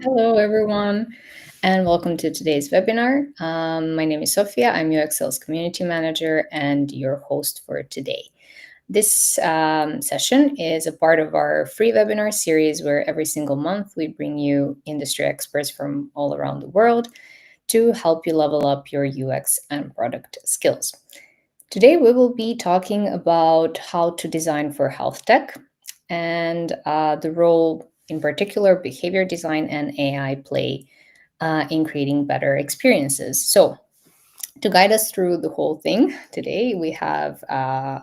Hello, everyone, and welcome to today's webinar. My name is Sofia. I'm Uxcel's community manager and your host for today. This session is a part of our free webinar series where every single month we bring you industry experts from all around the world to help you level up your UX and product skills. Today, we will be talking about how to design for health tech and the role, in particular, behavior design and AI play in creating better experiences. So, to guide us through the whole thing today, we have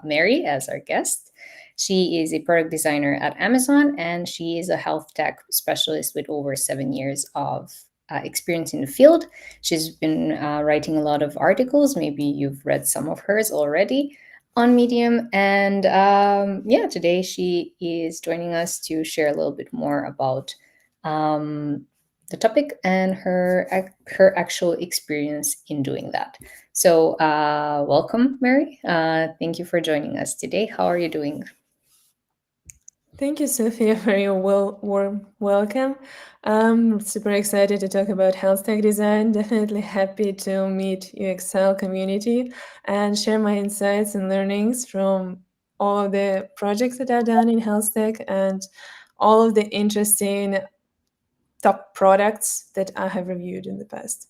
Mary as our guest. She is a product designer at Amazon and she is a health tech specialist with over 7 years of experience in the field. She's been writing a lot of articles. Maybe you've read some of hers already on Medium. And yeah, today she is joining us to share a little bit more about the topic and her actual experience in doing that. So, welcome, Mary. Thank you for joining us today. How are you doing? Thank you, Sophia, for your warm welcome. I'm super excited to talk about health tech design. Definitely happy to meet Uxcel community and share my insights and learnings from all of the projects that I've done in health tech and all of the interesting top products that I have reviewed in the past.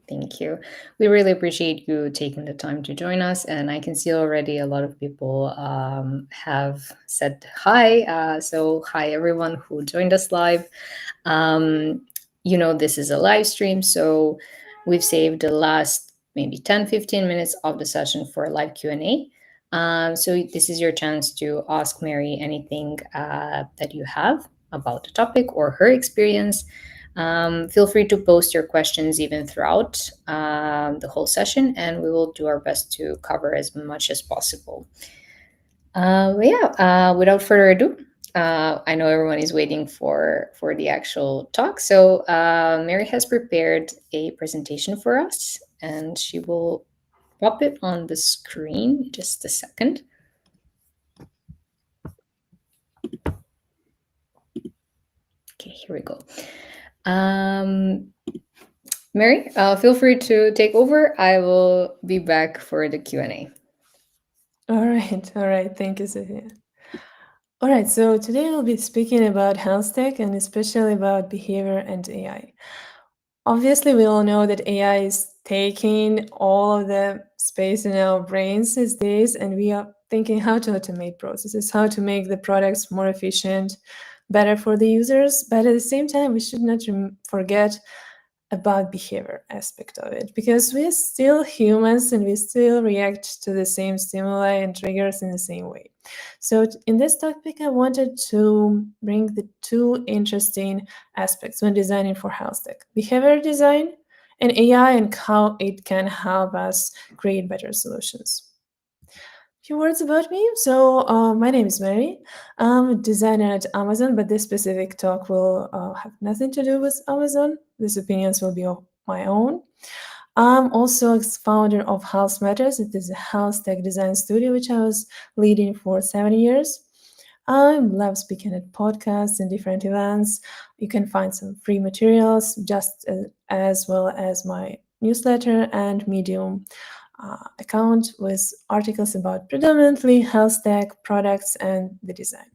Thank you. We really appreciate you taking the time to join us. And I can see already a lot of people have said hi. So, hi, everyone who joined us live. Um, this is a live stream. So, we've saved the last maybe 10-15 minutes of the session for a live Q&A. So, this is your chance to ask Mary anything that you have about the topic or her experience. Feel free to post your questions even throughout the whole session, and we will do our best to cover as much as possible. Without further ado, I know everyone is waiting for the actual talk. So Mary has prepared a presentation for us, and she will pop it on the screen. Just a second. Okay, here we go. Mary, feel free to take over. I will be back for the Q&A. All right. Thank you, Sophia. All right, so today we'll be speaking about health tech and especially about behavior and AI. Obviously, we all know that AI is taking all of the space in our brains these days, and we are thinking how to automate processes, how to make the products more efficient, better for the users. But at the same time, we should not forget about behavior aspect of it because we're still humans and we still react to the same stimuli and triggers in the same way. So in this topic, I wanted to bring the two interesting aspects when designing for health tech: behavior design and AI, and how it can help us create better solutions. Few words about me. So, my name is Mary. I'm a designer at Amazon, but this specific talk will have nothing to do with Amazon. These opinions will be of my own. I'm also founder of Health Matters. It is a health tech design studio which I was leading for 7 years. I love speaking at podcasts and different events. You can find some free materials just as well as my newsletter and Medium account with articles about predominantly health tech products and the design.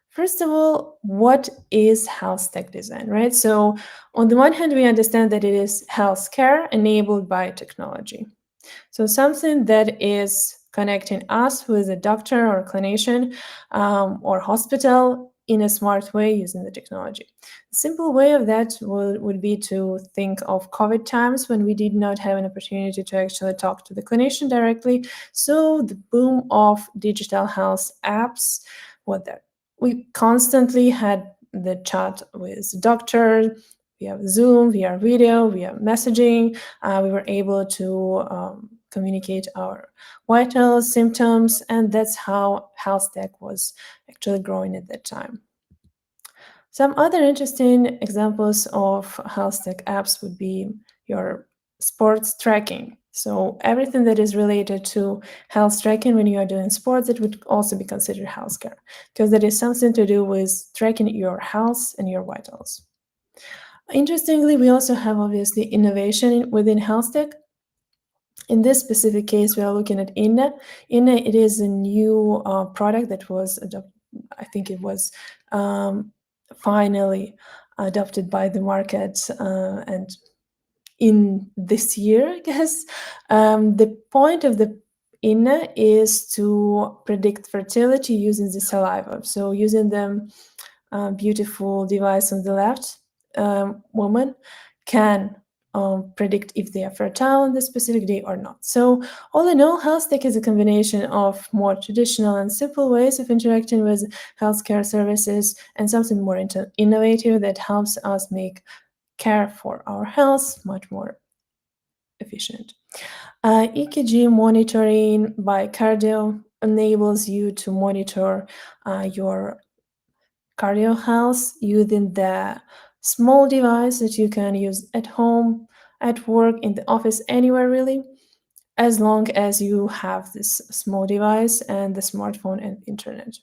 First of all, what is health tech design, right? So, on the one hand, we understand that it is healthcare enabled by technology. So, something that is connecting us with a doctor or clinician or hospital in a smart way using the technology. A simple way of that would be to think of COVID times when we did not have an opportunity to actually talk to the clinician directly. So the boom of digital health apps, what that we constantly had the chat with the doctor via Zoom, via video, via messaging. We were able to communicate our vitals, symptoms, and that's how health tech was actually growing at that time. Some other interesting examples of health tech apps would be your sports tracking. So everything that is related to health tracking when you are doing sports, it would also be considered healthcare, because that is something to do with tracking your health and your vitals. Interestingly, we also have obviously innovation within health tech. In this specific case, we are looking at Inna. Inna, it is a new product that was adopted. I think it was finally adopted by the market and in this year, I guess. The point of the Inna is to predict fertility using the saliva. So using the beautiful device on the left, woman can predict if they are fertile on the specific day or not. So all in all, health tech is a combination of more traditional and simple ways of interacting with healthcare services and something more innovative that helps us make care for our health much more efficient. EKG monitoring by cardio enables you to monitor your cardio health using the small device that you can use at home, at work, in the office, anywhere really, as long as you have this small device and the smartphone and internet.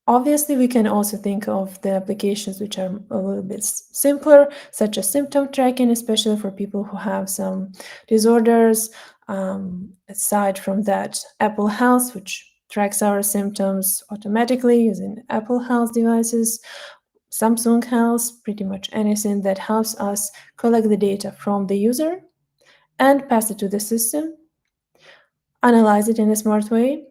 Obviously, we can also think of the applications which are a little bit simpler, such as symptom tracking, especially for people who have some disorders. Aside from that, Apple Health, which tracks our symptoms automatically using Apple Health devices, Samsung Health, pretty much anything that helps us collect the data from the user and pass it to the system, analyze it in a smart way,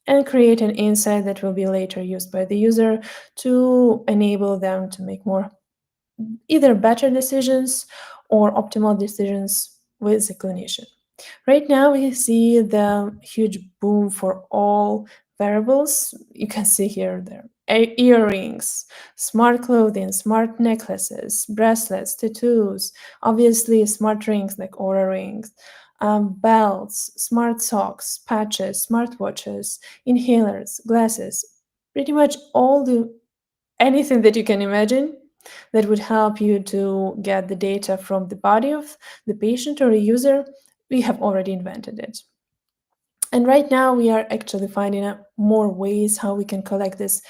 and create an insight that will be later used by the user to enable them to make more either better decisions or optimal decisions with the clinician. Right now, we see the huge boom for all wearables. You can see here there earrings, smart clothing, smart necklaces, bracelets, tattoos, obviously smart rings like Aura rings, belts, smart socks, patches, smartwatches, inhalers, glasses, pretty much all the anything that you can imagine that would help you to get the data from the body of the patient or a user, we have already invented it. And right now, we are actually finding out more ways how we can collect this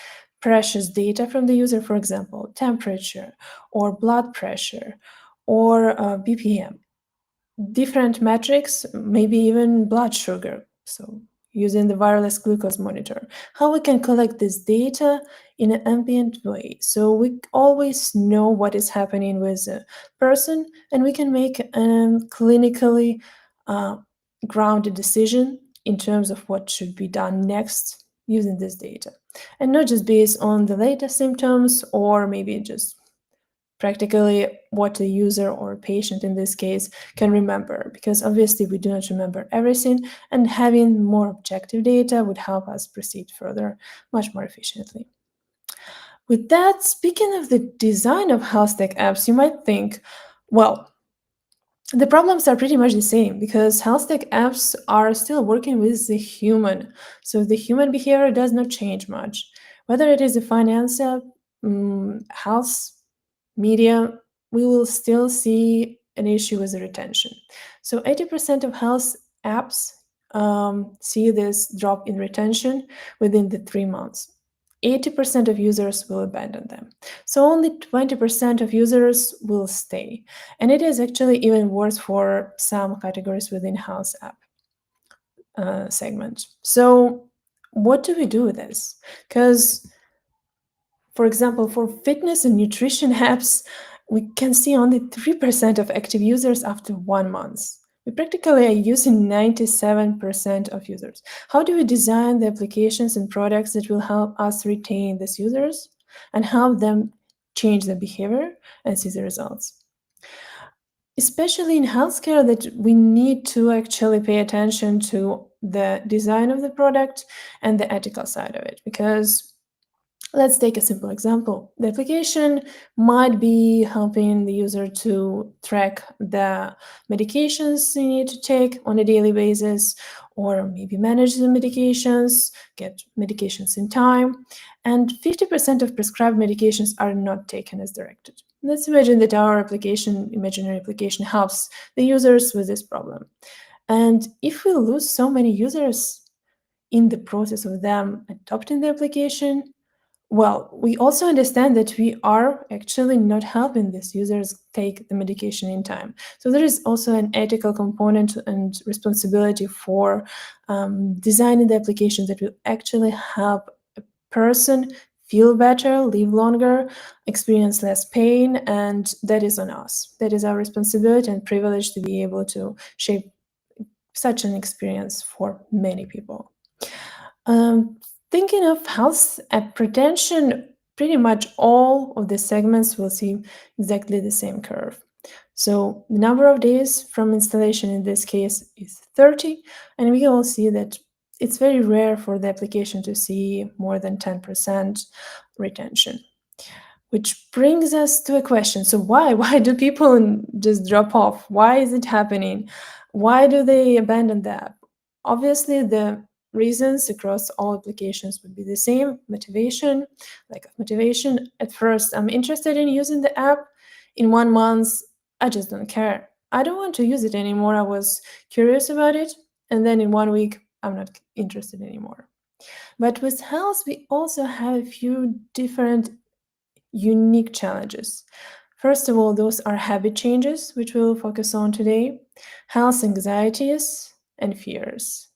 precious data from the user, for example, temperature or blood pressure or BPM, different metrics, maybe even blood sugar. So using the wireless glucose monitor, how we can collect this data in an ambient way. So we always know what is happening with a person and we can make a clinically uh, grounded decision in terms of what should be done next using this data. And not just based on the latest symptoms or maybe just practically what the user or patient in this case can remember, because obviously we do not remember everything, and having more objective data would help us proceed further much more efficiently. With that, speaking of the design of health tech apps, you might think, well, the problems are pretty much the same because health tech apps are still working with the human. So the human behavior does not change much. Whether it is a finance app, health, media, we will still see an issue with the retention. So 80% of health apps see this drop in retention within the 3 months. 80% of users will abandon them. So only 20% of users will stay. And it is actually even worse for some categories within house app segment. So what do we do with this? Because, for example, for fitness and nutrition apps, we can see only 3% of active users after 1 month. We practically are using 97% of users. How do we design the applications and products that will help us retain these users and help them change their behavior and see the results? Especially in healthcare, that we need to actually pay attention to the design of the product and the ethical side of it, because let's take a simple example. The application might be helping the user to track the medications they need to take on a daily basis, or maybe manage the medications, get medications in time. And 50% of prescribed medications are not taken as directed. Let's imagine that our imaginary application, helps the users with this problem. And if we lose so many users in the process of them adopting the application, well, we also understand that we are actually not helping these users take the medication in time. So there is also an ethical component and responsibility for designing the application that will actually help a person feel better, live longer, experience less pain, and that is on us. That is our responsibility and privilege to be able to shape such an experience for many people. Um, Thinking of health and pretension, pretty much all of the segments will see exactly the same curve. So the number of days from installation in this case is 30, and we will see that it's very rare for the application to see more than 10% retention. Which brings us to a question. So why? Why do people just drop off? Why is it happening? Why do they abandon the app? Obviously, the reasons across all applications would be the same. Motivation, lack of motivation. At first, I'm interested in using the app. In 1 month, I just don't care. I don't want to use it anymore. I was curious about it. And then in 1 week, I'm not interested anymore. But with health, we also have a few different unique challenges. First of all, those are habit changes, which we'll focus on today, health anxieties, and fears.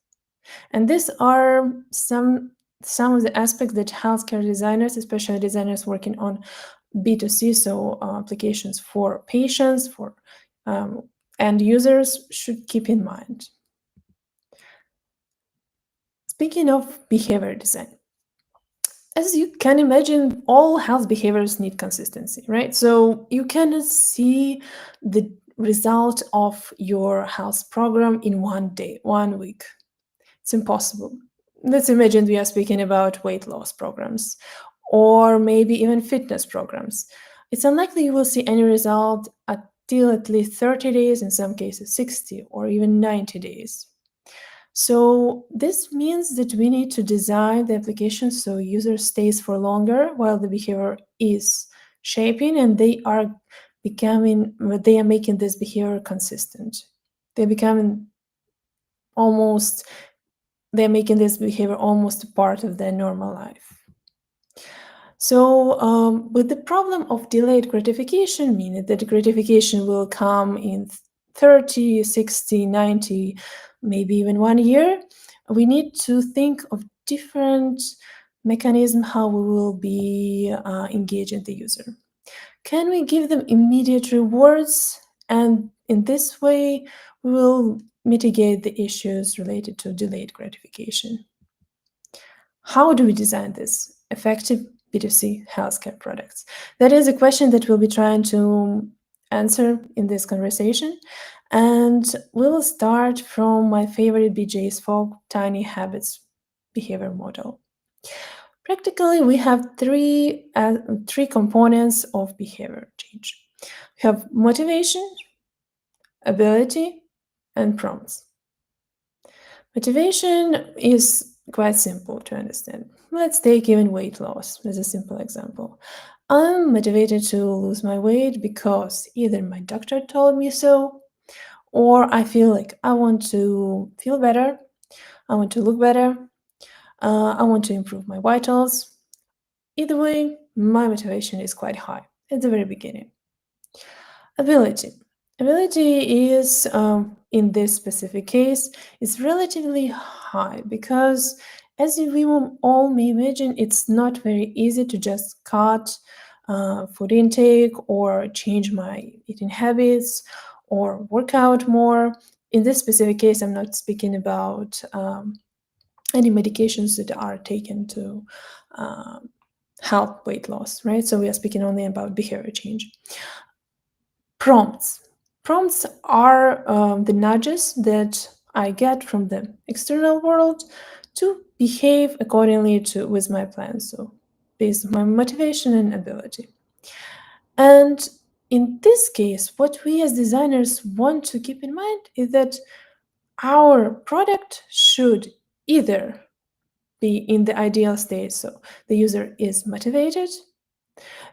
And these are some of the aspects that healthcare designers, especially designers working on B2C, so applications for patients, for um, end users, should keep in mind. Speaking of behavior design, as you can imagine, all health behaviors need consistency, right? So you cannot see the result of your health program in 1 day, 1 week. It's impossible. Let's imagine we are speaking about weight loss programs or maybe even fitness programs. It's unlikely you will see any result until at least 30 days, in some cases 60 or even 90 days. So this means that we need to design the application so user stays for longer while the behavior is shaping, and they are making this behavior consistent. They're becoming almost they're making this behavior almost a part of their normal life. So, with the problem of delayed gratification, meaning that the gratification will come in 30, 60, 90, maybe even 1 year, we need to think of different mechanism how we will be engaging the user. Can we give them immediate rewards? And in this way, we will mitigate the issues related to delayed gratification. How do we design this effective B2C healthcare products? That is a question that we'll be trying to answer in this conversation. And we will start from my favorite BJ's Fogg Tiny Habits behavior model. Practically, we have three components of behavior change. We have motivation, ability, and prompts. Motivation is quite simple to understand. Let's take even weight loss as a simple example. I'm motivated to lose my weight because either my doctor told me so, or I feel like I want to feel better, I want to look better, I want to improve my vitals. Either way, my motivation is quite high at the very beginning. Ability. Ability is, in this specific case, is relatively high because, as we all may imagine, it's not very easy to just cut food intake or change my eating habits or work out more. In this specific case, I'm not speaking about any medications that are taken to help weight loss, right? So we are speaking only about behavior change. Prompts. Prompts are the nudges that I get from the external world to behave accordingly to with my plan. So based on my motivation and ability. And in this case, what we as designers want to keep in mind is that our product should either be in the ideal state, so the user is motivated,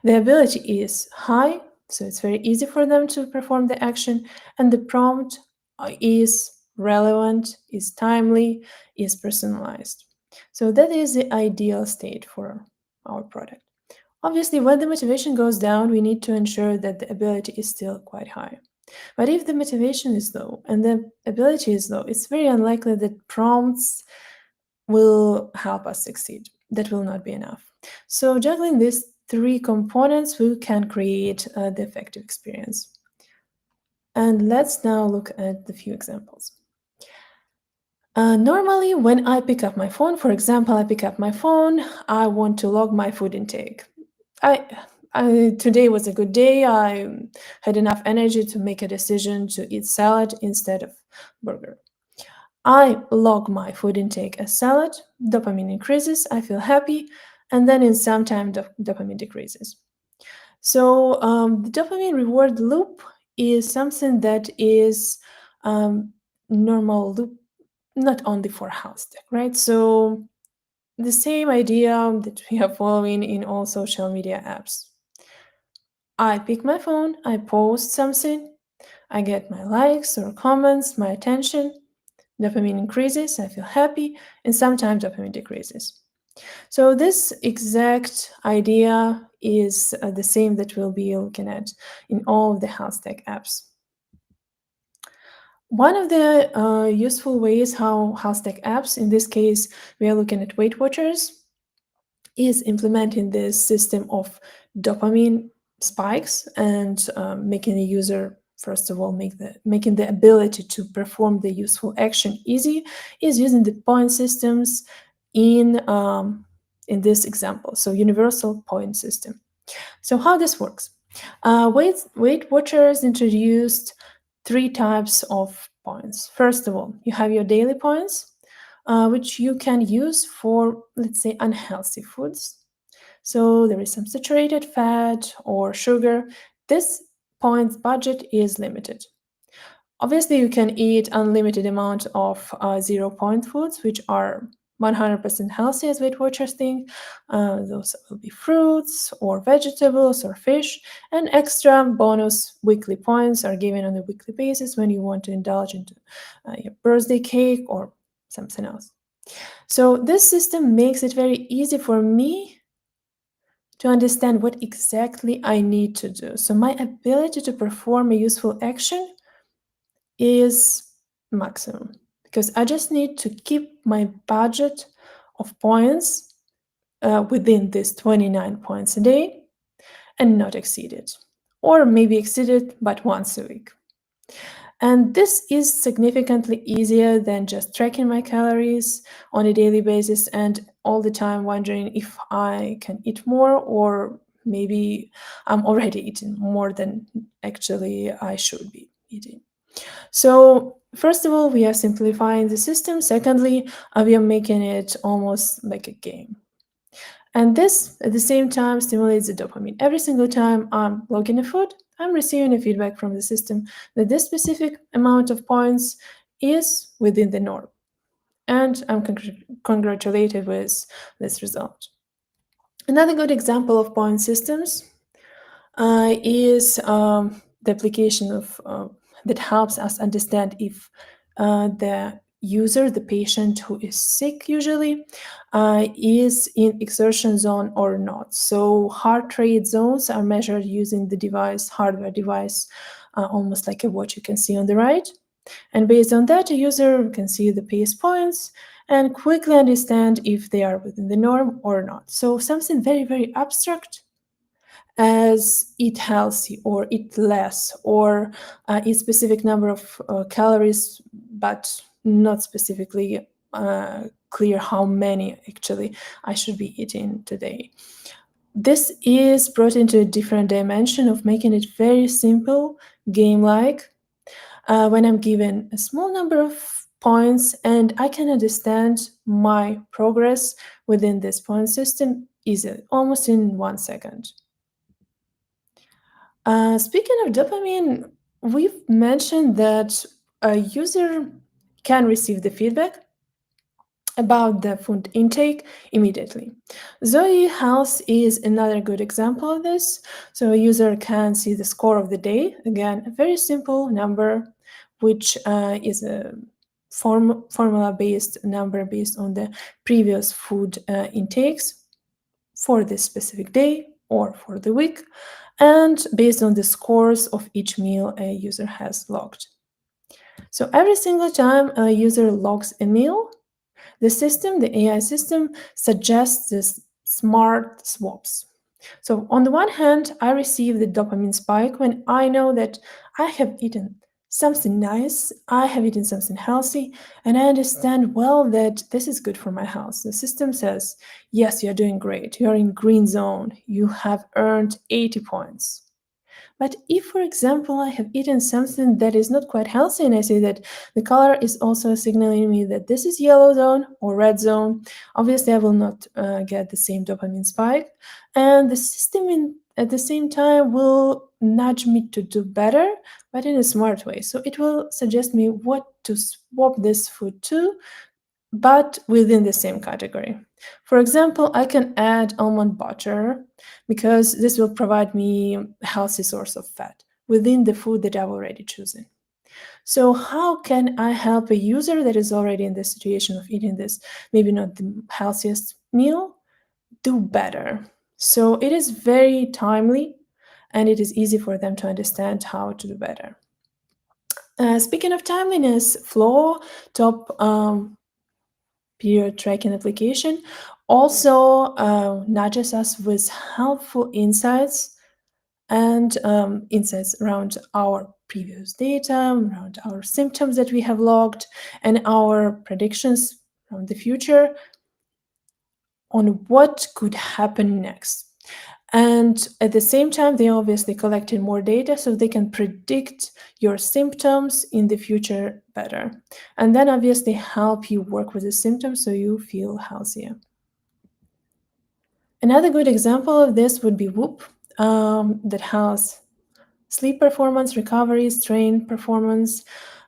the ability is high, So it's very easy for them to perform the action, and the prompt is relevant, is timely, is personalized. So that is the ideal state for our product. Obviously, when the motivation goes down, we need to ensure that the ability is still quite high. But if the motivation is low and the ability is low, it's very unlikely that prompts will help us succeed. That will not be enough. So, juggling these three components, we can create the effective experience. And let's now look at the few examples. Normally, when I pick up my phone, for example, I pick up my phone, I want to log my food intake. I, Today was a good day. I had enough energy to make a decision to eat salad instead of burger. I log my food intake as salad, dopamine increases, I feel happy, and then in some time, dopamine decreases. So the dopamine reward loop is something that is normal loop, not only for health tech, right? So the same idea that we are following in all social media apps. I pick my phone, I post something, I get my likes or comments, my attention, dopamine increases, I feel happy, and sometimes dopamine decreases. So this exact idea is the same that we'll be looking at in all of the health tech apps. One of the useful ways how health tech apps, in this case, we are looking at Weight Watchers, is implementing this system of dopamine spikes and making the user, first of all, making the ability to perform the useful action easy, is using the point systems in this example. So universal point system. So how this works? Weight Watchers introduced three types of points. First of all, you have your daily points, which you can use for, let's say, unhealthy foods. So there is some saturated fat or sugar. This points budget is limited. Obviously, you can eat unlimited amount of 0 point foods, which are 100% healthy as Weight Watchers think. Those will be fruits or vegetables or fish, and extra bonus weekly points are given on a weekly basis when you want to indulge into your birthday cake or something else. So this system makes it very easy for me to understand what exactly I need to do. So my ability to perform a useful action is maximum because I just need to keep my budget of points within this 29 points a day and not exceed it, or maybe exceed it but once a week. And this is significantly easier than just tracking my calories on a daily basis and all the time wondering if I can eat more or maybe I'm already eating more than actually I should be eating. So, first of all, we are simplifying the system. Secondly, we are making it almost like a game. And this, at the same time, stimulates the dopamine. Every single time I'm logging a food, I'm receiving a feedback from the system that this specific amount of points is within the norm. And I'm congratulated with this result. Another good example of point systems is the application of that helps us understand if the user, the patient who is sick usually, is in exertion zone or not. So heart rate zones are measured using the device, hardware device, almost like a watch you can see on the right. And based on that, a user can see the pace points and quickly understand if they are within the norm or not. So something very, very abstract as eat healthy or eat less or eat specific number of calories, but not specifically clear how many actually I should be eating today. This is brought into a different dimension of making it very simple, game-like, when I'm given a small number of points and I can understand my progress within this point system easily, almost in 1 second. Speaking of dopamine, we've mentioned that a user can receive the feedback about the food intake immediately. Zoe Health is another good example of this. So a user can see the score of the day. Again, a very simple number, which is a formula-based number based on the previous food intakes for this specific day or for the week, and based on the scores of each meal a user has logged. So every single time a user logs a meal, the AI system, suggests these smart swaps. So, on the one hand, I receive the dopamine spike when I know that I have eaten something nice, I have eaten something healthy, and I understand well that this is good for my health. The system says, yes, you're doing great, you're in green zone, you have earned 80 points. But if, for example, I have eaten something that is not quite healthy and I see that the color is also signaling me that this is yellow zone or red zone, obviously I will not get the same dopamine spike. And the system at the same time will nudge me to do better, but in a smart way. So it will suggest me what to swap this food to, but within the same category. For example, I can add almond butter because this will provide me a healthy source of fat within the food that I've already chosen. So, how can I help a user that is already in the situation of eating this, maybe not the healthiest meal, do better? So, it is very timely and it is easy for them to understand how to do better. Speaking of timeliness, Flow top period tracking application also nudges us with helpful insights and insights around our previous data, around our symptoms that we have logged, and our predictions from the future on what could happen next. And at the same time, they obviously collected more data so they can predict your symptoms in the future better. And then obviously help you work with the symptoms so you feel healthier. Another good example of this would be Whoop, that has sleep performance, recovery, strain performance,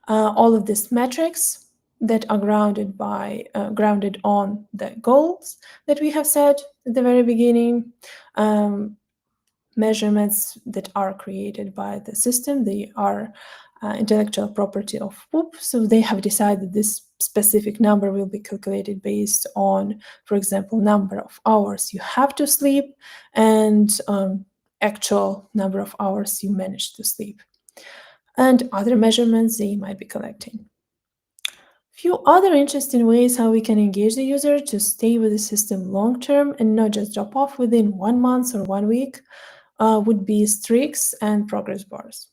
all of these metrics that are grounded on the goals that we have set at the very beginning. Measurements that are created by the system. They are intellectual property of Whoop. So they have decided this specific number will be calculated based on, for example, number of hours you have to sleep and actual number of hours you manage to sleep, and other measurements they might be collecting. Few other interesting ways how we can engage the user to stay with the system long term and not just drop off within 1 month or 1 week would be streaks and progress bars.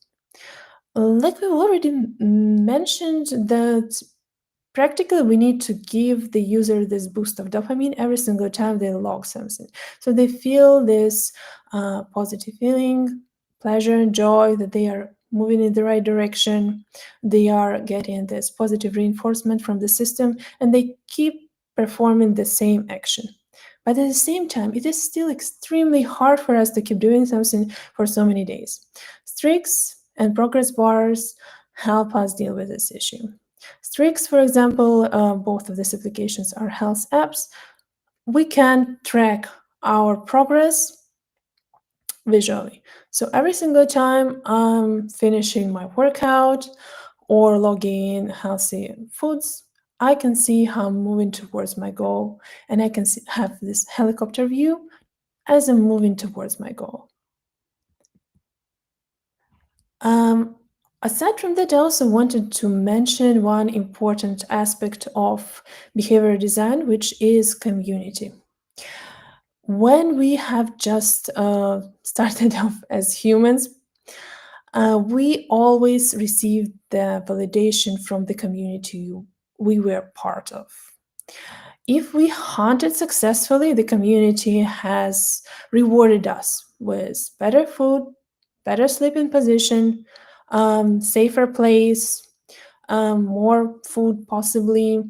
Like we've already mentioned, that practically we need to give the user this boost of dopamine every single time they log something. So they feel this positive feeling, pleasure, and joy that they are moving in the right direction. They are getting this positive reinforcement from the system and they keep performing the same action. But at the same time, it is still extremely hard for us to keep doing something for so many days. Streaks and progress bars help us deal with this issue. Streaks, for example, both of these applications are health apps. We can track our progress visually. So every single time I'm finishing my workout or logging in healthy foods, I can see how I'm moving towards my goal, and I can have this helicopter view as I'm moving towards my goal. Um, Aside from that, I also wanted to mention one important aspect of behavior design, which is community. When we have just started off as humans, we always received the validation from the community we were part of. If we hunted successfully, the community has rewarded us with better food, better sleeping position, safer place, more food possibly,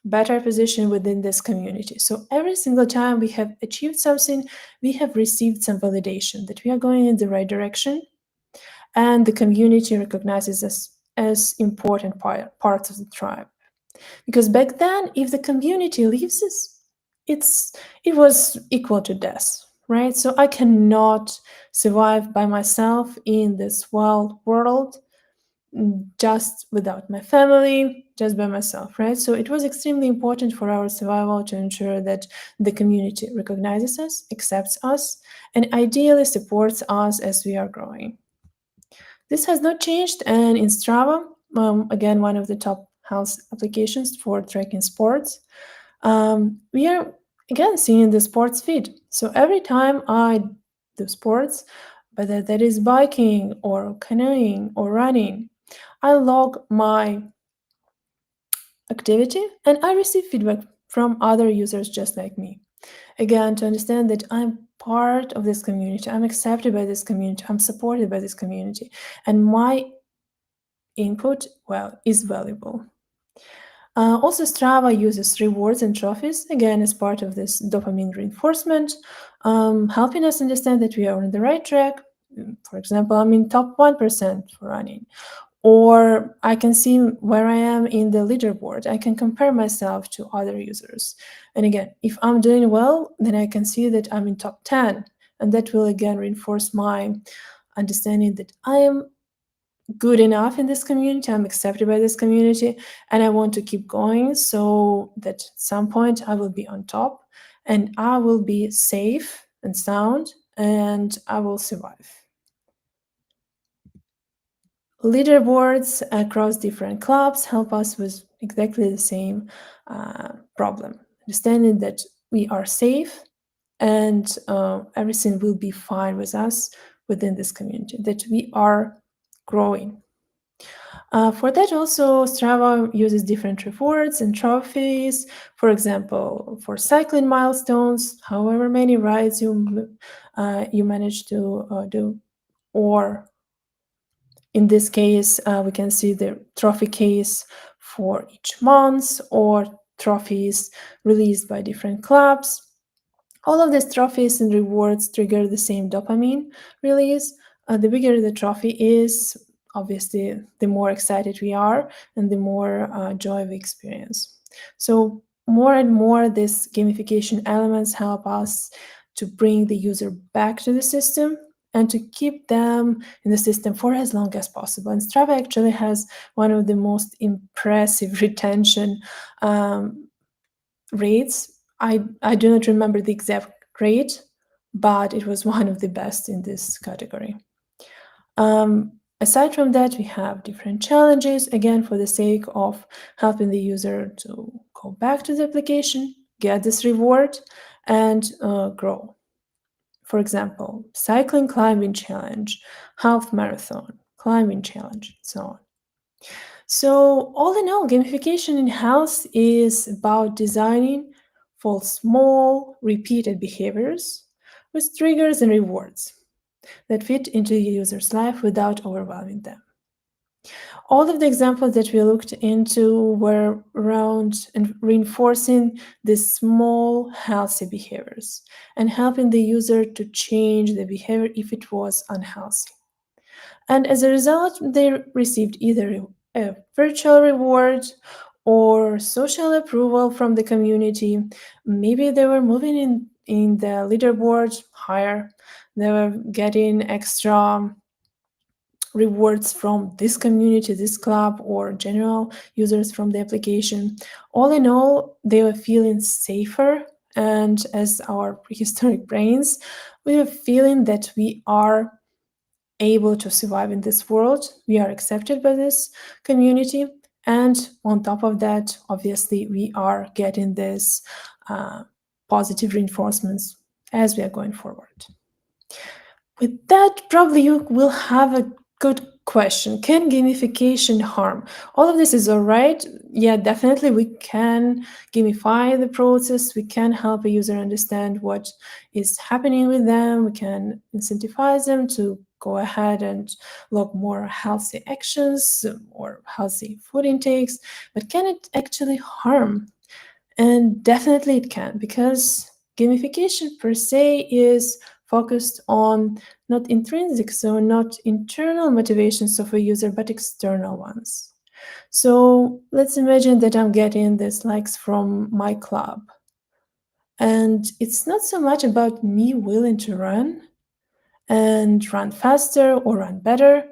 better position within this community. So every single time we have achieved something, we have received some validation that we are going in the right direction, and the community recognizes us as important parts of the tribe. Because back then, if the community leaves us, it's it was equal to death, right? So I cannot survive by myself in this wild world, just without my family, just by myself, right? So it was extremely important for our survival to ensure that the community recognizes us, accepts us, and ideally supports us as we are growing. This has not changed, and in Strava, again, one of the top health applications for tracking sports, we are again seeing the sports feed. So every time I do sports, whether that is biking or canoeing or running, I log my activity and I receive feedback from other users just like me. Again, to understand that I'm part of this community, I'm accepted by this community, I'm supported by this community, and my input, well, is valuable. Also, Strava uses rewards and trophies, again, as part of this dopamine reinforcement, helping us understand that we are on the right track. For example, I'm in top 1% for running, or I can see where I am in the leaderboard. I can compare myself to other users. And again, if I'm doing well, then I can see that I'm in top 10. And that will again reinforce my understanding that I am good enough in this community, I'm accepted by this community, and I want to keep going so that at some point I will be on top and I will be safe and sound and I will survive. Leaderboards across different clubs help us with exactly the same problem. Understanding that we are safe and everything will be fine with us within this community, that we are growing. For that, also, Strava uses different rewards and trophies. For example, for cycling milestones, however many rides you manage to do, or in this case, we can see the trophy case for each month or trophies released by different clubs. All of these trophies and rewards trigger the same dopamine release. The bigger the trophy is, obviously, the more excited we are and the more joy we experience. So, more and more, these gamification elements help us to bring the user back to the system and to keep them in the system for as long as possible. And Strava actually has one of the most impressive retention rates. I do not remember the exact rate, but it was one of the best in this category. Aside from that, we have different challenges, again, for the sake of helping the user to go back to the application, get this reward, and grow. For example, cycling climbing challenge, half marathon, climbing challenge, and so on. So, all in all, gamification in health is about designing for small, repeated behaviors with triggers and rewards that fit into the user's life without overwhelming them. All of the examples that we looked into were around and reinforcing these small, healthy behaviors and helping the user to change the behavior if it was unhealthy. And as a result, they received either a virtual reward or social approval from the community. Maybe they were moving in the leaderboard higher. They were getting extra rewards from this community, this club, or general users from the application. All in all, they were feeling safer. And as our prehistoric brains, we were feeling that we are able to survive in this world. We are accepted by this community. And on top of that, obviously, we are getting this positive reinforcements as we are going forward. With that, probably you will have a good question. Can gamification harm? All of this is all right. Yeah, definitely we can gamify the process. We can help a user understand what is happening with them. We can incentivize them to go ahead and log more healthy actions or healthy food intakes. But can it actually harm? And definitely it can, because gamification per se is focused on not intrinsic, so not internal motivations of a user, but external ones. So let's imagine that I'm getting these likes from my club. And it's not so much about me willing to run and run faster or run better.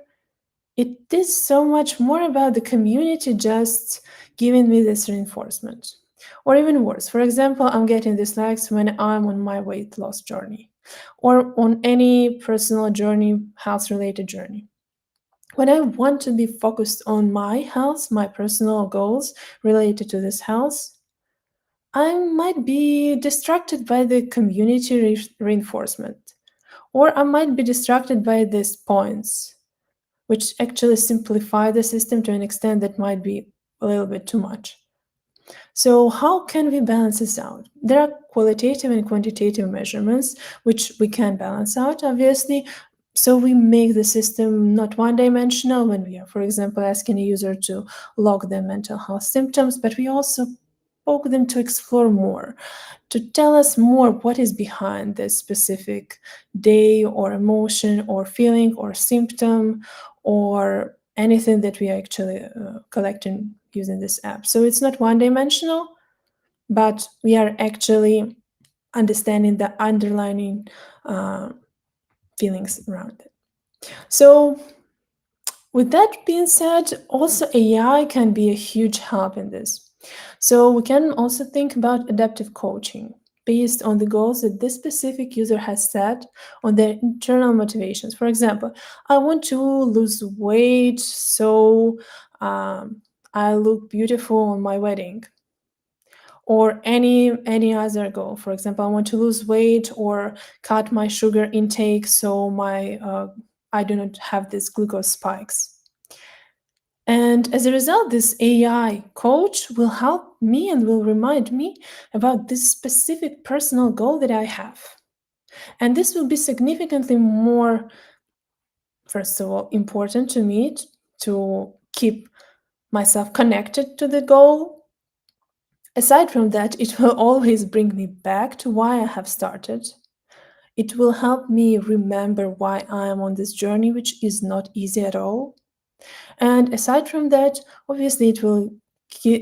It is so much more about the community just giving me this reinforcement. Or even worse, for example, I'm getting these likes when I'm on my weight loss journey or on any personal journey, health related journey. When I want to be focused on my health, my personal goals related to this health, I might be distracted by the community reinforcement, or I might be distracted by these points, which actually simplify the system to an extent that might be a little bit too much. So, how can we balance this out? There are qualitative and quantitative measurements which we can balance out, obviously. So, we make the system not one dimensional when we are, for example, asking a user to log their mental health symptoms, but we also poke them to explore more, to tell us more what is behind this specific day or emotion or feeling or symptom or anything that we are actually collecting using this app. So it's not one dimensional, but we are actually understanding the underlying uh, feelings around it. So, with that being said, also AI can be a huge help in this. So, we can also think about adaptive coaching based on the goals that this specific user has set on their internal motivations. For example, I want to lose weight so I look beautiful on my wedding, or any other goal. For example, I want to lose weight or cut my sugar intake so my I do not have these glucose spikes. And as a result, this AI coach will help me and will remind me about this specific personal goal that I have. And this will be significantly more, first of all, important to me to keep myself connected to the goal. Aside from that, it will always bring me back to why I have started. It will help me remember why I am on this journey, which is not easy at all. And aside from that, obviously, it will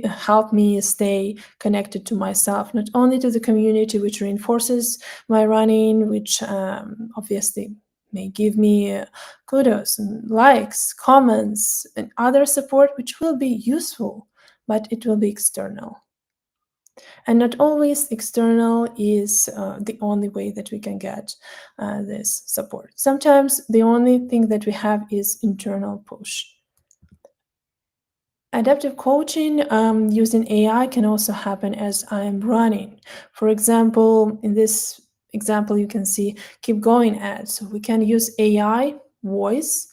help me stay connected to myself, not only to the community, which reinforces my running, which obviously may give me kudos and likes, comments, and other support, which will be useful, but it will be external. And not always external is the only way that we can get this support. Sometimes the only thing that we have is internal push. Adaptive coaching using AI can also happen as I'm running. For example, in this example, you can see keep going ads. So we can use AI voice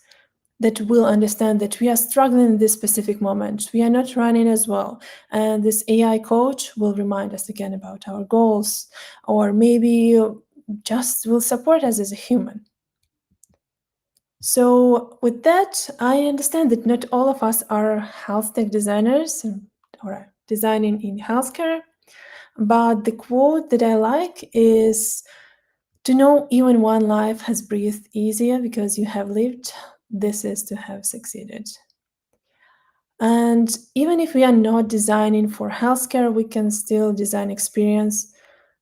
that will understand that we are struggling in this specific moment. We are not running as well. And this AI coach will remind us again about our goals, or maybe just will support us as a human. So, with that, I understand that not all of us are health tech designers or designing in healthcare, but the quote that I like is to know even one life has breathed easier because you have lived, this is to have succeeded. And even if we are not designing for healthcare, we can still design experience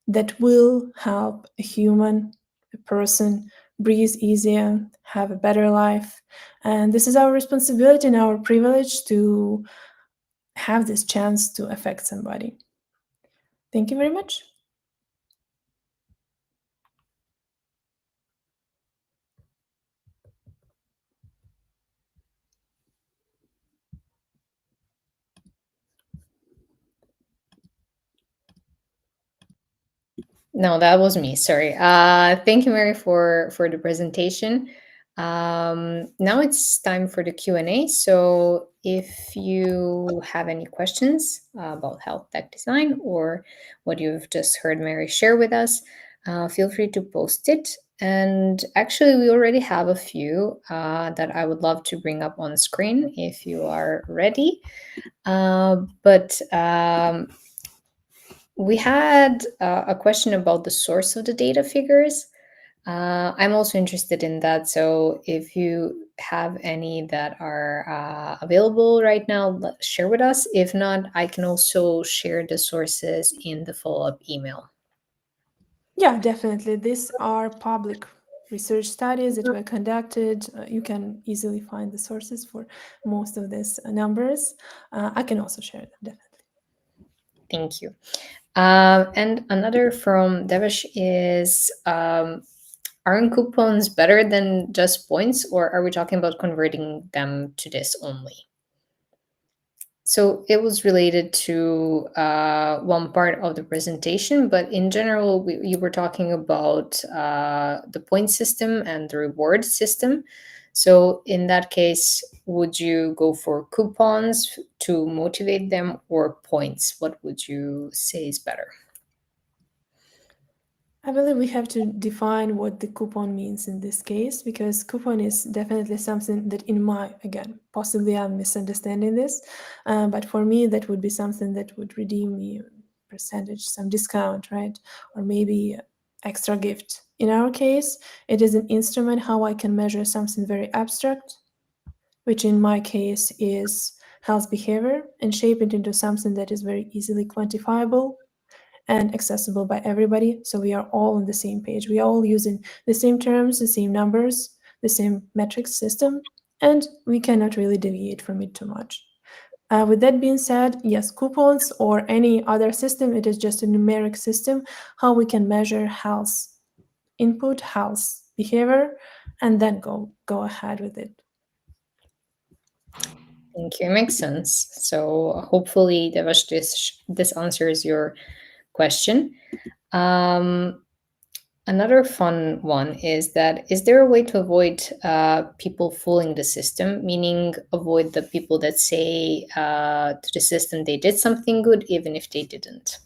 that will help a human, a person breathe easier, have a better life. And this is our responsibility and our privilege to have this chance to affect somebody. Thank you very much. No, that was me. Sorry. Thank you, Mary, for the presentation. Now it's time for the Q&A. So if you have any questions about health tech design or what you've just heard Mary share with us, feel free to post it. And actually, we already have a few that I would love to bring up on screen if you are ready. But we had a question about the source of the data figures. I'm also interested in that. So if you have any that are available right now, share with us. If not, I can also share the sources in the follow-up email. Yeah, definitely. These are public research studies that were conducted. You can easily find the sources for most of these numbers. I can also share them, definitely. Thank you. And another from Devesh is, aren't coupons better than just points, or are we talking about converting them to this only? So it was related to one part of the presentation, but in general, you were talking about the point system and the reward system. So in that case, would you go for coupons to motivate them or points? What would you say is better? I believe we have to define what the coupon means in this case, because coupon is definitely something that again, possibly I'm misunderstanding this, but for me, that would be something that would redeem me a percentage, some discount, right? Or maybe extra gift. In our case, it is an instrument how I can measure something very abstract, which in my case is health behavior, and shape it into something that is very easily quantifiable and accessible by everybody. So we are all on the same page. We are all using the same terms, the same numbers, the same metrics system, and we cannot really deviate from it too much. With that being said, yes, coupons or any other system, it is just a numeric system how we can measure health input, health behavior, and then go ahead with it. Thank you. It makes sense. So hopefully, Devash, this answers your question. Um, Another fun one is that, is there a way to avoid people fooling the system, meaning avoid the people that say to the system they did something good even if they didn't?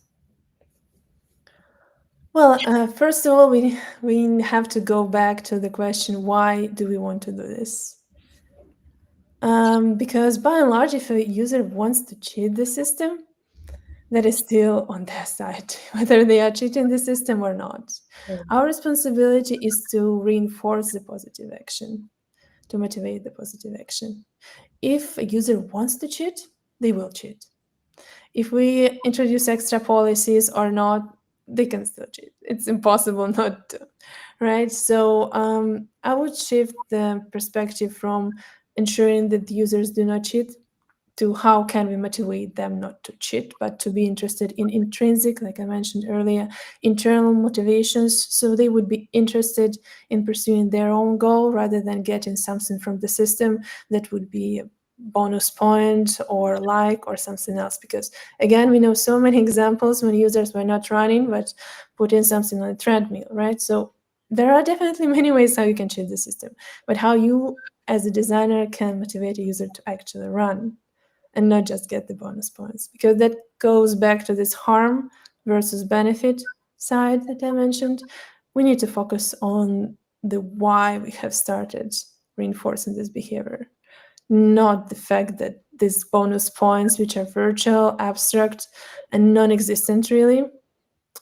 Well, first of all, we have to go back to the question: why do we want to do this? Because by and large, if a user wants to cheat the system, that is still on their side, whether they are cheating the system or not. Our responsibility is to reinforce the positive action, to motivate the positive action. If a user wants to cheat, they will cheat. If we introduce extra policies or not, they can still cheat. It's impossible not to, right? So I would shift the perspective from ensuring that the users do not cheat to how can we motivate them not to cheat, but to be interested in intrinsic, like I mentioned earlier, internal motivations. So they would be interested in pursuing their own goal rather than getting something from the system that would be a bonus point or like or something else. Because again, we know so many examples when users were not running, but put in something on a treadmill, right? So there are definitely many ways how you can cheat the system, but how you as a designer can motivate a user to actually run and not just get the bonus points, because that goes back to this harm versus benefit side that I mentioned. We need to focus on the why we have started reinforcing this behavior, not the fact that these bonus points, which are virtual, abstract, and non-existent really,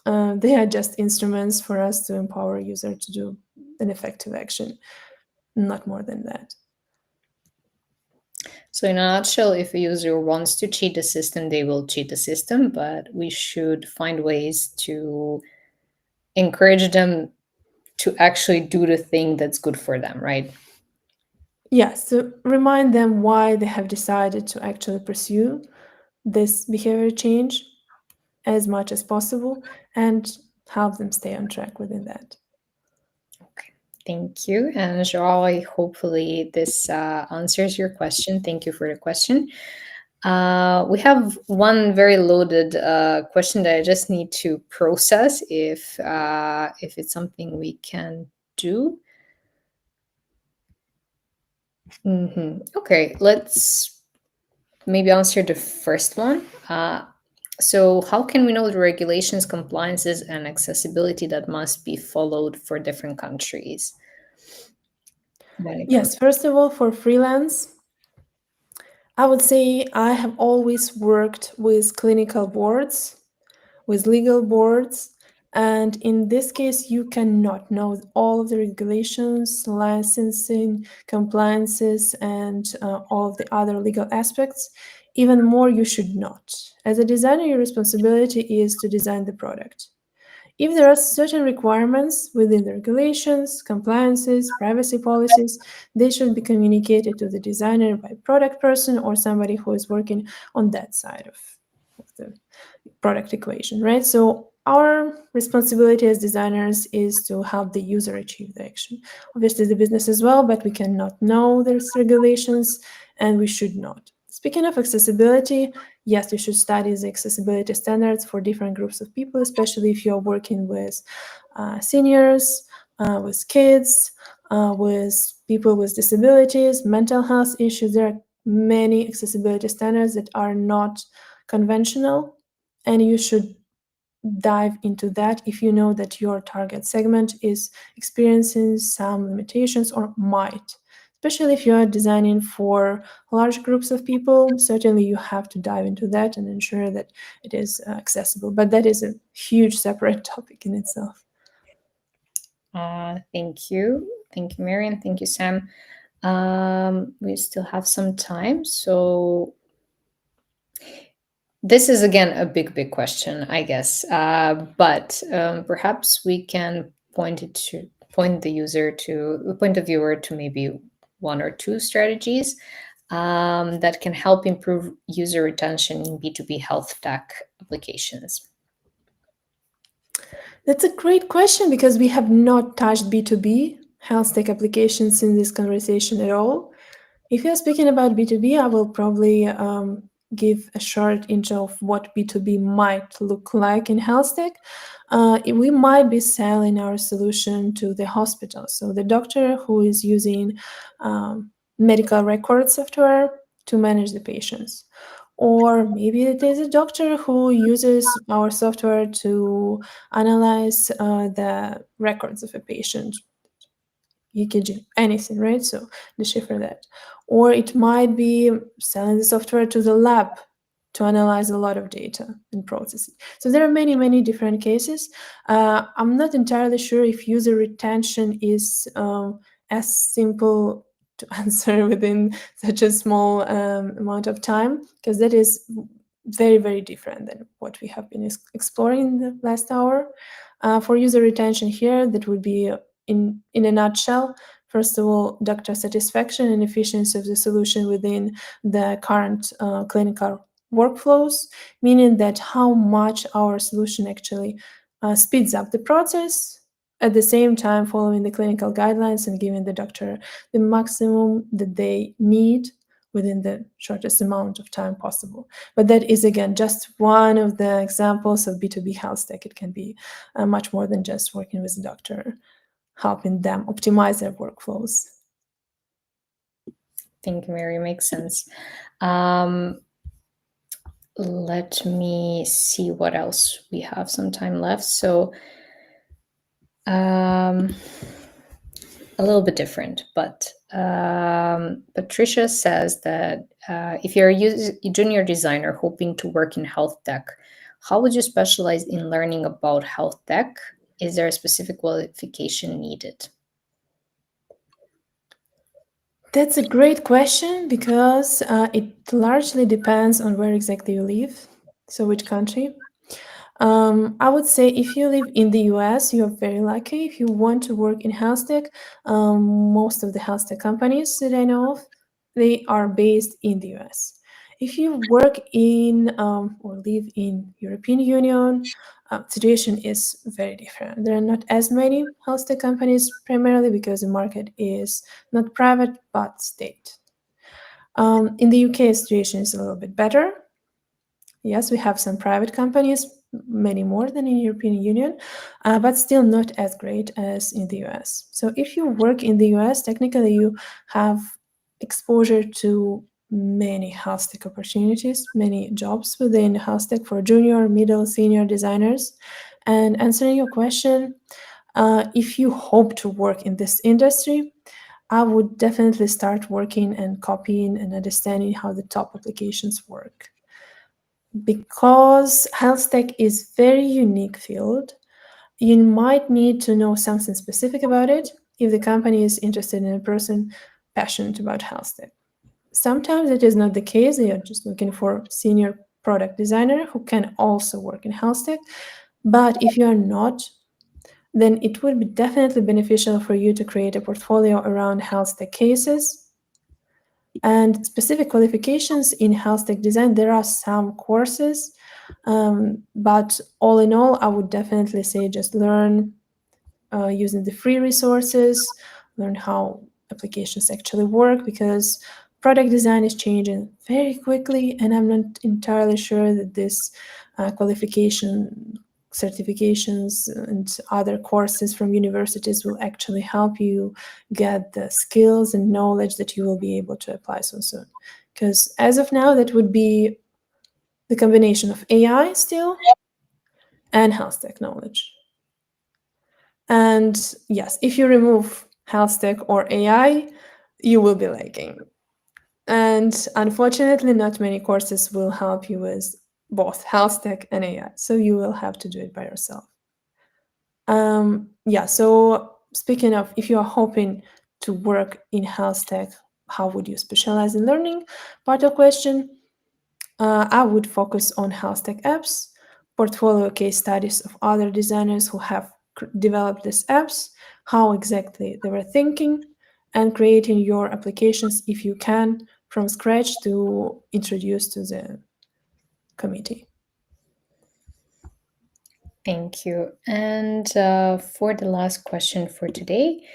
they are just instruments for us to empower a user to do an effective action, not more than that. So, in a nutshell, if a user wants to cheat the system, they will cheat the system, but we should find ways to encourage them to actually do the thing that's good for them, right? Yes, to remind them why they have decided to actually pursue this behavior change as much as possible and help them stay on track within that. Okay. Thank you. And Joao, hopefully this answers your question. Thank you for the question. We have one very loaded question that I just need to process if it's something we can do. Okay, let's maybe answer the first one. So, how can we know the regulations, compliances, and accessibility that must be followed for different countries when it comes? Yes, first of all, for freelance, I would say I have always worked with clinical boards, with legal boards, And in this case, you cannot know all of the regulations, licensing, compliances, and all of the other legal aspects. Even more, you should not. As a designer, your responsibility is to design the product. If there are certain requirements within the regulations, compliances, privacy policies, they should be communicated to the designer by product person or somebody who is working on that side of the product equation, right? So our responsibility as designers is to help the user achieve the action. Obviously, the business as well, but we cannot know there's regulations, and we should not. Speaking of accessibility, yes, you should study the accessibility standards for different groups of people, especially if you're working with seniors, with kids, with people with disabilities, mental health issues. There are many accessibility standards that are not conventional, and you should dive into that if you know that your target segment is experiencing some limitations or might. Especially if you are designing for large groups of people, certainly you have to dive into that and ensure that it is accessible. But that is a huge separate topic in itself. Thank you. Thank you, Mary, and thank you, Sam. We still have some time. So this is again a big question, I guess. But perhaps we can point the user to point the viewer to maybe one or two strategies that can help improve user retention in B2B health tech applications. That's a great question because we have not touched B2B health tech applications in this conversation at all. If you're speaking about B2B, I will probably give a short intro of what B2B might look like in health tech. We might be selling our solution to the hospital. So the doctor who is using medical record software to manage the patients. Or maybe it is a doctor who uses our software to analyze the records of a patient, EKG, anything, right? So decipher that. Or it might be selling the software to the lab to analyze a lot of data and process it. So there are many different cases. I'm not entirely sure if user retention is as simple to answer within such a small amount of time, because that is very different than what we have been exploring in the last hour. For user retention here, that would be in a nutshell, first of all, doctor satisfaction and efficiency of the solution within the current clinical workflows, meaning that how much our solution actually speeds up the process, at the same time following the clinical guidelines and giving the doctor the maximum that they need within the shortest amount of time possible. But that is, again, just one of the examples of B2B health tech. It can be much more than just working with a doctor, helping them optimize their workflows. Thank you, Mary. Makes sense. Let me see what else we have some time left. So a little bit different, but Patricia says that if you're a junior designer hoping to work in health tech, how would you specialize in learning about health tech? Is there a specific qualification needed? That's a great question because it largely depends on where exactly you live, so which country. I would say if you live in the US, you're very lucky. If you want to work in health tech, most of the health tech companies that I know of, they are based in the US. If you work in or live in European Union, situation is very different. There are not as many health tech companies, primarily because the market is not private but state. In the UK, situation is a little bit better. Yes, we have some private companies, many more than in European Union, but still not as great as in the US. So if you work in the US, technically you have exposure to many health tech opportunities, many jobs within health tech for junior, middle, senior designers. And answering your question, if you hope to work in this industry, I would definitely start working and copying and understanding how the top applications work, because health tech is very unique field. you might need to know something specific about it if the company is interested in a person passionate about health tech. Sometimes it is not the case. They are just looking for senior product designer who can also work in health tech. But if you are not, then it would be definitely beneficial for you to create a portfolio around health tech cases and specific qualifications in health tech design. There are some courses, but all in all, I would definitely say just learn using the free resources, learn how applications actually work, because product design is changing very quickly, and I'm not entirely sure that this qualification certifications and other courses from universities will actually help you get the skills and knowledge that you will be able to apply so soon. Because as of now, that would be the combination of AI still and health tech knowledge. And yes, if you remove health tech or AI, you will be lagging. And unfortunately, not many courses will help you with both health tech and AI. So you will have to do it by yourself. Yeah, so speaking of, if you are hoping to work in health tech, how would you specialize in learning? Part of question, I would focus on health tech apps, portfolio case studies of other designers who have developed these apps, how exactly they were thinking, and creating your applications if you can from scratch to introduce to the committee. Thank you. And for the last question for today,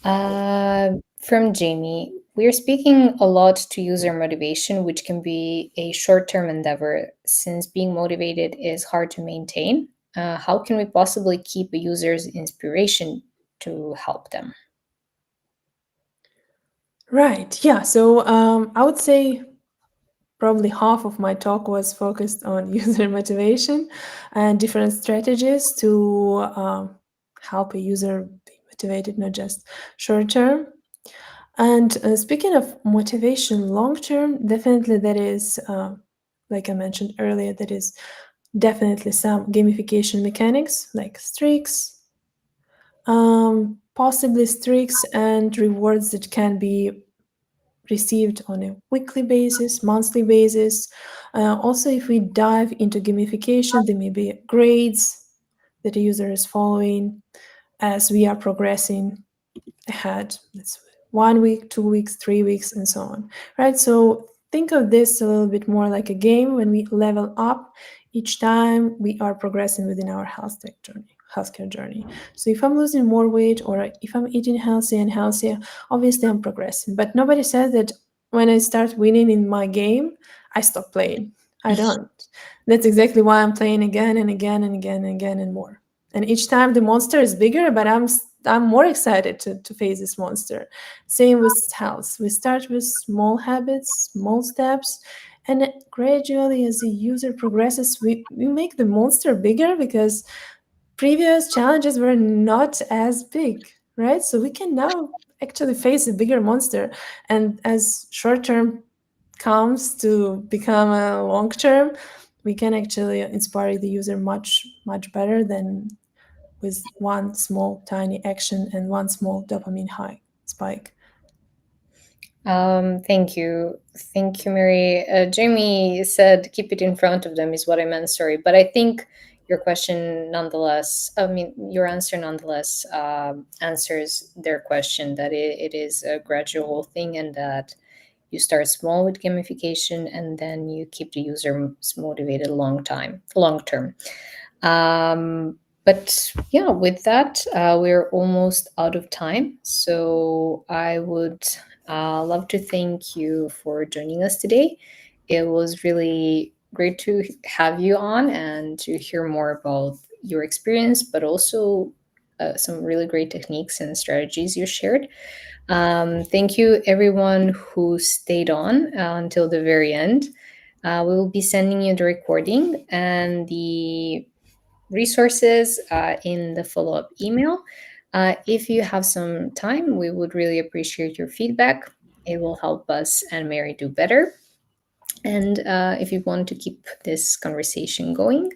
from Jamie, we're speaking a lot to user motivation, which can be a short term endeavor since being motivated is hard to maintain. How can we possibly keep a user's inspiration to help them? Right, yeah. So I would say probably half of my talk was focused on user motivation and different strategies to help a user be motivated, not just short term. And speaking of motivation long term, definitely that is, like I mentioned earlier, that is definitely some gamification mechanics like streaks, possibly streaks and rewards that can be received on a weekly basis, monthly basis. Also, if we dive into gamification, there may be grades that a user is following as we are progressing ahead. That's 1 week, 2 weeks, 3 weeks, and so on. Right? So think of this a little bit more like a game when we level up each time we are progressing within our healthcare journey. So if I'm losing more weight or if I'm eating healthy and healthier, obviously I'm progressing. But nobody says that when I start winning in my game, I stop playing. I don't. That's exactly why I'm playing again and again and again and again and more. And each time the monster is bigger, but I'm more excited to face this monster. Same with health. We start with small habits, small steps, and gradually as the user progresses, we make the monster bigger because previous challenges were not as big, right? So we can now actually face a bigger monster. And as short term comes to become a long term, we can actually inspire the user much, much better than with one small tiny action and one small dopamine high spike. Thank you. Thank you, Mary. Jamie said, keep it in front of them, is what I meant. Sorry. But I think your question nonetheless, I mean, your answer nonetheless answers their question that it is a gradual thing and that you start small with gamification and then you keep the user motivated long term. But yeah, with that, we're almost out of time. So I would love to thank you for joining us today. It was really great to have you on and to hear more about your experience, but also some really great techniques and strategies you shared. Thank you, everyone who stayed on until the very end. We will be sending you the recording and the resources in the follow up email. If you have some time, we would really appreciate your feedback. It will help us and Mary do better. And if you want to keep this conversation going,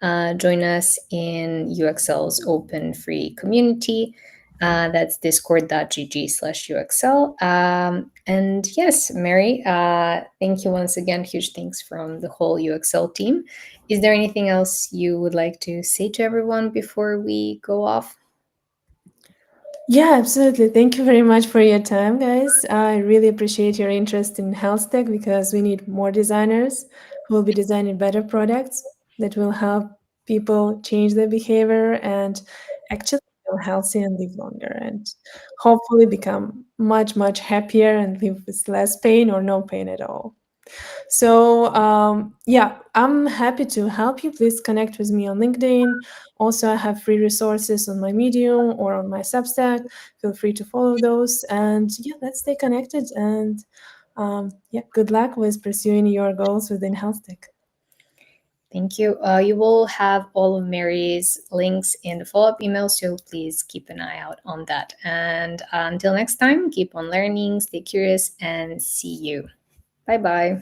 Join us in Uxcel's open free community. That's discord.gg/Uxcel. And yes, Mary, thank you once again. Huge thanks from the whole Uxcel team. Is there anything else you would like to say to everyone before we go off? Yeah, absolutely. Thank you very much for your time, guys. I really appreciate your interest in health tech because we need more designers who will be designing better products that will help people change their behavior and actually feel healthy and live longer and hopefully become much, much happier and live with less pain or no pain at all. So, yeah, I'm happy to help you. Please connect with me on LinkedIn. Also, I have free resources on my Medium or on my Substack. Feel free to follow those. And yeah, let's stay connected. And yeah, good luck with pursuing your goals within health tech. Thank you. You will have all of Mary's links in the follow up email, so please keep an eye out on that. And until next time, keep on learning, stay curious, and see you. Bye bye.